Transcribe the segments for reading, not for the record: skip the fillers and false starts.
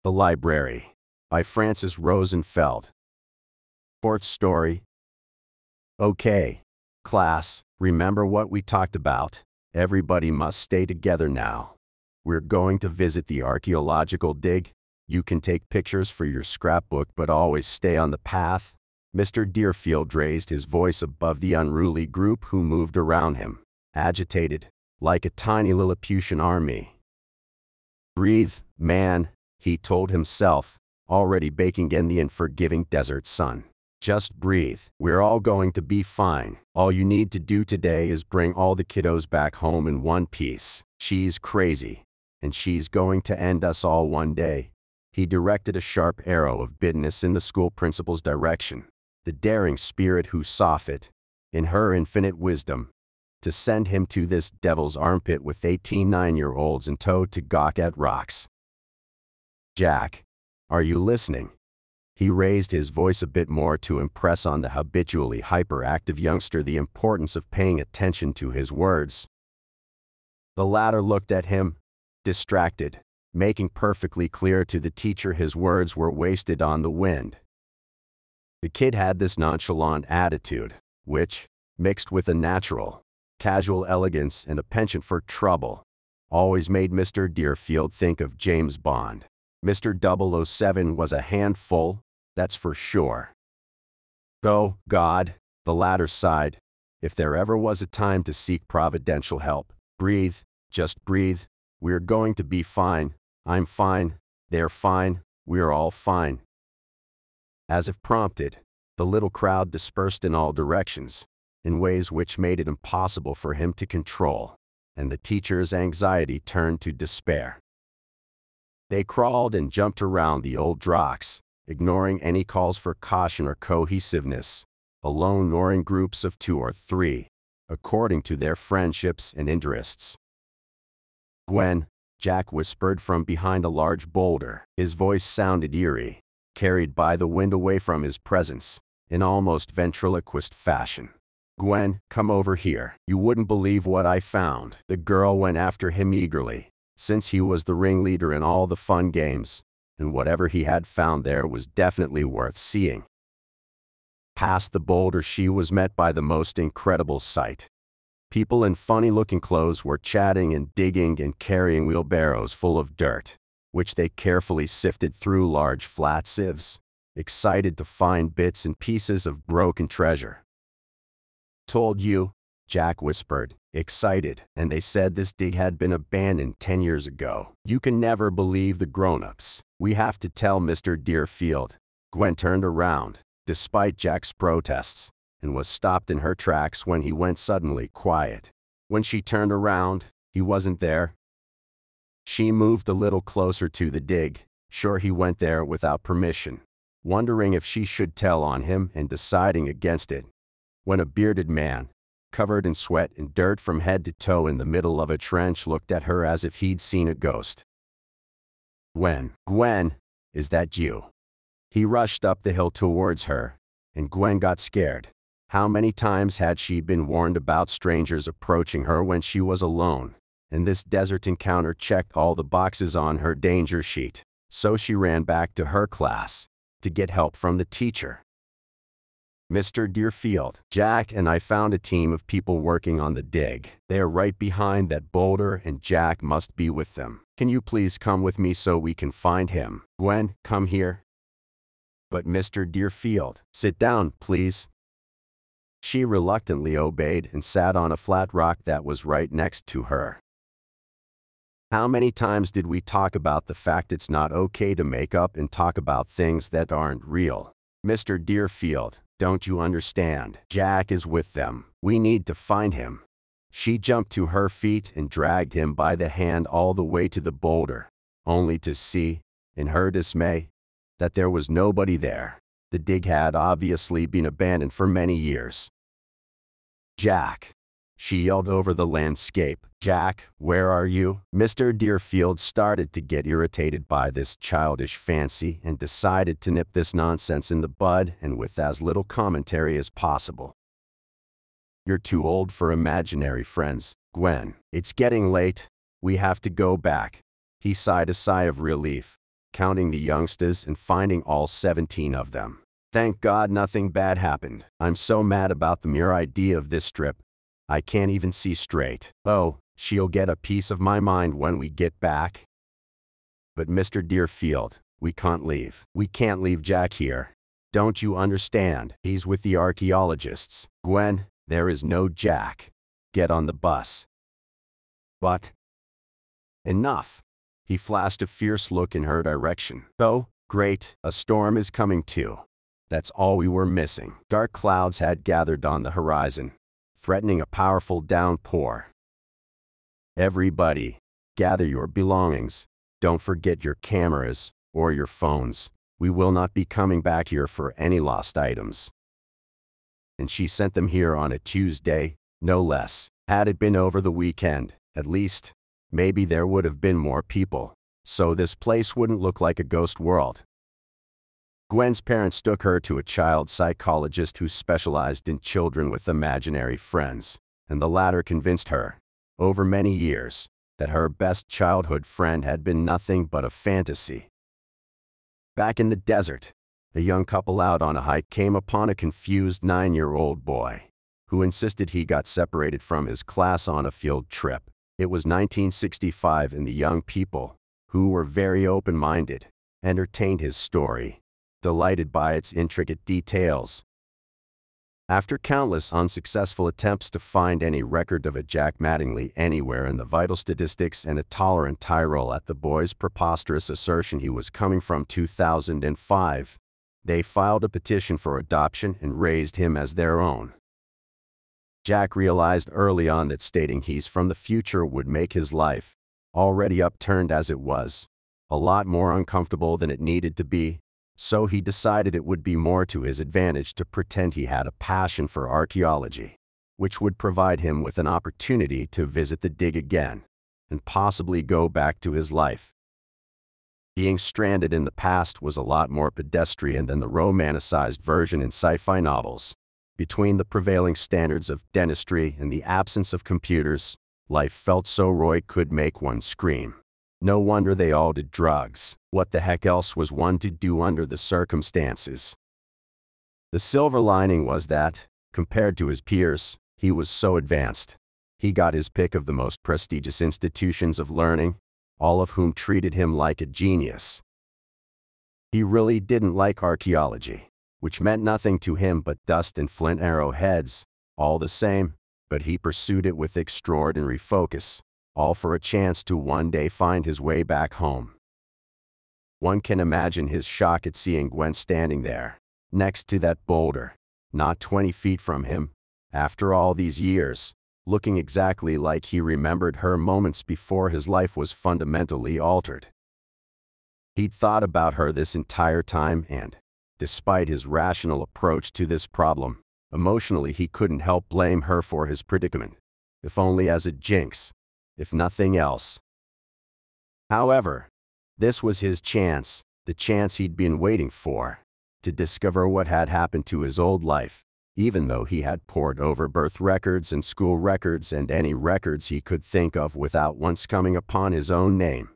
The Library by Francis Rosenfeld. Fourth story. Okay, class, remember what we talked about? Everybody must stay together now. We're going to visit the archaeological dig. You can take pictures for your scrapbook, but always stay on the path. Mr. Deerfield raised his voice above the unruly group who moved around him, agitated, like a tiny Lilliputian army. Breathe, man, he told himself, already baking in the unforgiving desert sun. Just breathe. We're all going to be fine. All you need to do today is bring all the kiddos back home in one piece. She's crazy, and she's going to end us all one day. He directed a sharp arrow of bitterness in the school principal's direction, the daring spirit who saw fit, in her infinite wisdom, to send him to this devil's armpit with 18 9-year-olds in tow to gawk at rocks. Jack, are you listening? He raised his voice a bit more to impress on the habitually hyperactive youngster the importance of paying attention to his words. The latter looked at him, distracted, making perfectly clear to the teacher his words were wasted on the wind. The kid had this nonchalant attitude, which, mixed with a natural, casual elegance and a penchant for trouble, always made Mr. Deerfield think of James Bond. Mr. 007 was a handful, that's for sure. Oh, God, the latter sighed. If there ever was a time to seek providential help, breathe, just breathe. We're going to be fine. I'm fine. They're fine. We're all fine. As if prompted, the little crowd dispersed in all directions, in ways which made it impossible for him to control, and the teacher's anxiety turned to despair. They crawled and jumped around the old rocks, ignoring any calls for caution or cohesiveness, alone or in groups of 2 or 3, according to their friendships and interests. Gwen, Jack whispered from behind a large boulder. His voice sounded eerie, carried by the wind away from his presence, in almost ventriloquist fashion. Gwen, come over here. You wouldn't believe what I found. The girl went after him eagerly, since he was the ringleader in all the fun games, and whatever he had found there was definitely worth seeing. Past the boulder she was met by the most incredible sight. People in funny-looking clothes were chatting and digging and carrying wheelbarrows full of dirt, which they carefully sifted through large flat sieves, excited to find bits and pieces of broken treasure. Told you, Jack whispered, excited, and they said this dig had been abandoned 10 years ago. You can never believe the grown-ups. We have to tell Mr. Deerfield. Gwen turned around, despite Jack's protests, and was stopped in her tracks when he went suddenly quiet. When she turned around, he wasn't there. She moved a little closer to the dig, sure he went there without permission, wondering if she should tell on him and deciding against it, when a bearded man, covered in sweat and dirt from head to toe in the middle of a trench, looked at her as if he'd seen a ghost. Gwen, is that you? He rushed up the hill towards her, and Gwen got scared. How many times had she been warned about strangers approaching her when she was alone, and this desert encounter checked all the boxes on her danger sheet. So she ran back to her class, to get help from the teacher. Mr. Deerfield, Jack and I found a team of people working on the dig. They are right behind that boulder and Jack must be with them. Can you please come with me so we can find him? Gwen, come here. But Mr. Deerfield, sit down, please. She reluctantly obeyed and sat on a flat rock that was right next to her. How many times did we talk about the fact it's not okay to make up and talk about things that aren't real? Mr. Deerfield, don't you understand? Jack is with them. We need to find him. She jumped to her feet and dragged him by the hand all the way to the boulder, only to see, in her dismay, that there was nobody there. The dig had obviously been abandoned for many years. Jack, she yelled over the landscape. Jack, where are you? Mr. Deerfield started to get irritated by this childish fancy and decided to nip this nonsense in the bud and with as little commentary as possible. You're too old for imaginary friends, Gwen. It's getting late. We have to go back. He sighed a sigh of relief. counting the youngsters and finding all 17 of them. Thank God nothing bad happened. I'm so mad about the mere idea of this trip. I can't even see straight. Oh, she'll get a piece of my mind when we get back. But Mr. Deerfield, we can't leave. We can't leave Jack here. Don't you understand? He's with the archaeologists. Gwen, there is no Jack. Get on the bus. But enough. He flashed a fierce look in her direction. Oh, great, a storm is coming too. That's all we were missing. Dark clouds had gathered on the horizon, threatening a powerful downpour. Everybody, gather your belongings. Don't forget your cameras or your phones. We will not be coming back here for any lost items. And she sent them here on a Tuesday, no less. Had it been over the weekend, at least, maybe there would have been more people, so this place wouldn't look like a ghost world. Gwen's parents took her to a child psychologist who specialized in children with imaginary friends, and the latter convinced her, over many years, that her best childhood friend had been nothing but a fantasy. Back in the desert, a young couple out on a hike came upon a confused 9-year-old boy, who insisted he got separated from his class on a field trip. It was 1965 and the young people, who were very open-minded, entertained his story, delighted by its intricate details. After countless unsuccessful attempts to find any record of a Jack Mattingly anywhere in the vital statistics and a tolerant Tyrol at the boy's preposterous assertion he was coming from 2005, they filed a petition for adoption and raised him as their own. Jack realized early on that stating he's from the future would make his life, already upturned as it was, a lot more uncomfortable than it needed to be. So he decided it would be more to his advantage to pretend he had a passion for archaeology, which would provide him with an opportunity to visit the dig again, and possibly go back to his life. Being stranded in the past was a lot more pedestrian than the romanticized version in sci-fi novels. Between the prevailing standards of dentistry and the absence of computers, life felt so raw it could make one scream. No wonder they all did drugs. What the heck else was one to do under the circumstances? The silver lining was that, compared to his peers, he was so advanced. He got his pick of the most prestigious institutions of learning, all of whom treated him like a genius. He really didn't like archaeology, which meant nothing to him but dust and flint arrowheads, all the same, but he pursued it with extraordinary focus, all for a chance to one day find his way back home. One can imagine his shock at seeing Gwen standing there, next to that boulder, not 20 feet from him, after all these years, looking exactly like he remembered her moments before his life was fundamentally altered. He'd thought about her this entire time and, despite his rational approach to this problem, emotionally he couldn't help blame her for his predicament, if only as a jinx, if nothing else. However, this was his chance, the chance he'd been waiting for, to discover what had happened to his old life, even though he had pored over birth records and school records and any records he could think of without once coming upon his own name.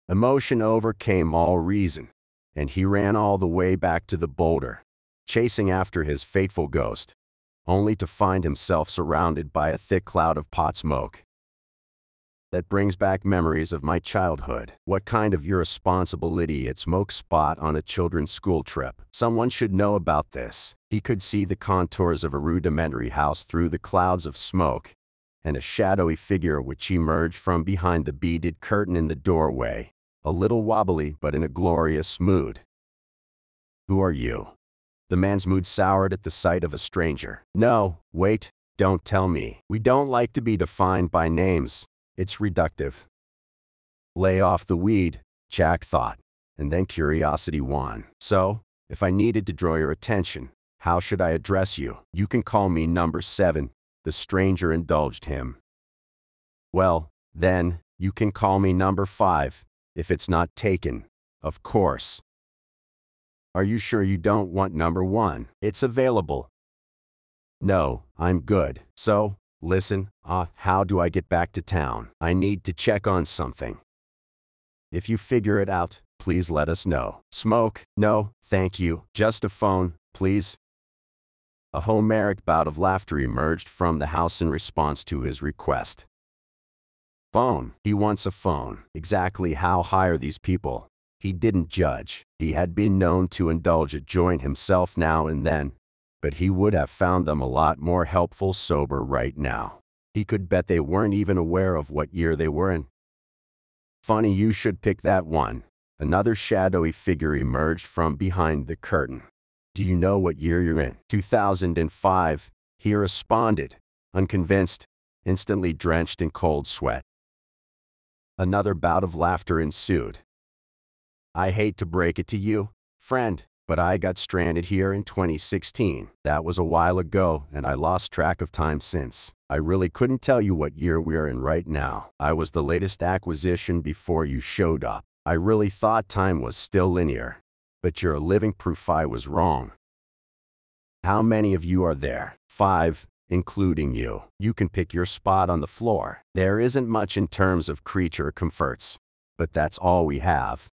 Emotion overcame all reason, and he ran all the way back to the boulder, chasing after his fateful ghost, only to find himself surrounded by a thick cloud of pot smoke. That brings back memories of my childhood. What kind of irresponsible idiot smokes pot on a children's school trip? Someone should know about this. He could see the contours of a rudimentary house through the clouds of smoke, and a shadowy figure which emerged from behind the beaded curtain in the doorway, a little wobbly but in a glorious mood. Who are you? The man's mood soured at the sight of a stranger. No, wait, don't tell me. We don't like to be defined by names. It's reductive. Lay off the weed, Jack thought, and then curiosity won. So, if I needed to draw your attention, how should I address you? You can call me number 7, the stranger indulged him. Well, then, you can call me number 5, if it's not taken, of course. Are you sure you don't want number 1? It's available. No, I'm good. So, listen, how do I get back to town? I need to check on something. If you figure it out, please let us know. Smoke? No, thank you. Just a phone, please. A Homeric bout of laughter emerged from the house in response to his request. Phone. He wants a phone. Exactly how high are these people? He didn't judge. He had been known to indulge a joint himself now and then, but he would have found them a lot more helpful sober right now. He could bet they weren't even aware of what year they were in. Funny you should pick that one. Another shadowy figure emerged from behind the curtain. Do you know what year you're in? 2005, he responded, unconvinced, instantly drenched in cold sweat. Another bout of laughter ensued. I hate to break it to you, friend, but I got stranded here in 2016. That was a while ago, and I lost track of time since. I really couldn't tell you what year we're in right now. I was the latest acquisition before you showed up. I really thought time was still linear, but you're a living proof I was wrong. How many of you are there? 5, including you. You can pick your spot on the floor. There isn't much in terms of creature comforts, but that's all we have.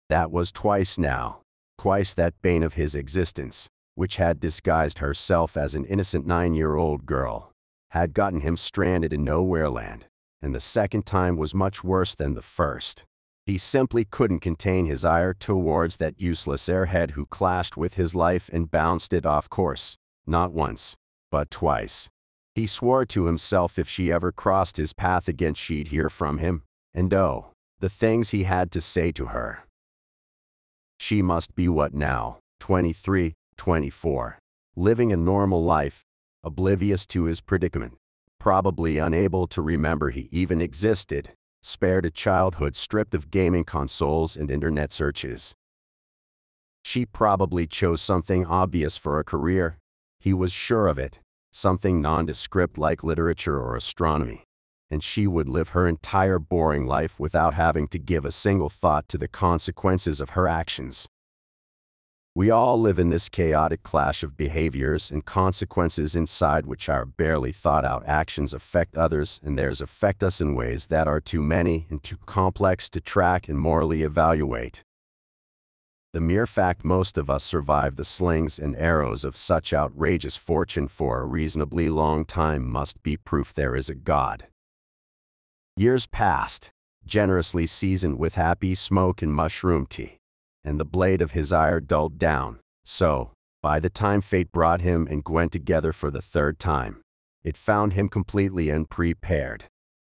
That was twice now. Twice that bane of his existence, which had disguised herself as an innocent 9-year-old girl, had gotten him stranded in nowhere land, and the second time was much worse than the first. He simply couldn't contain his ire towards that useless airhead who clashed with his life and bounced it off course, not once, but twice. He swore to himself if she ever crossed his path again she'd hear from him, and oh, the things he had to say to her. She must be what now, 23, 24, living a normal life, oblivious to his predicament, probably unable to remember he even existed, spared a childhood stripped of gaming consoles and internet searches. She probably chose something obvious for a career, he was sure of it, something nondescript like literature or astronomy, and she would live her entire boring life without having to give a single thought to the consequences of her actions. We all live in this chaotic clash of behaviors and consequences inside which our barely thought-out actions affect others and theirs affect us in ways that are too many and too complex to track and morally evaluate. The mere fact most of us survive the slings and arrows of such outrageous fortune for a reasonably long time must be proof there is a God. Years passed, generously seasoned with happy smoke and mushroom tea, and the blade of his ire dulled down, so, by the time fate brought him and Gwen together for the third time, it found him completely unprepared.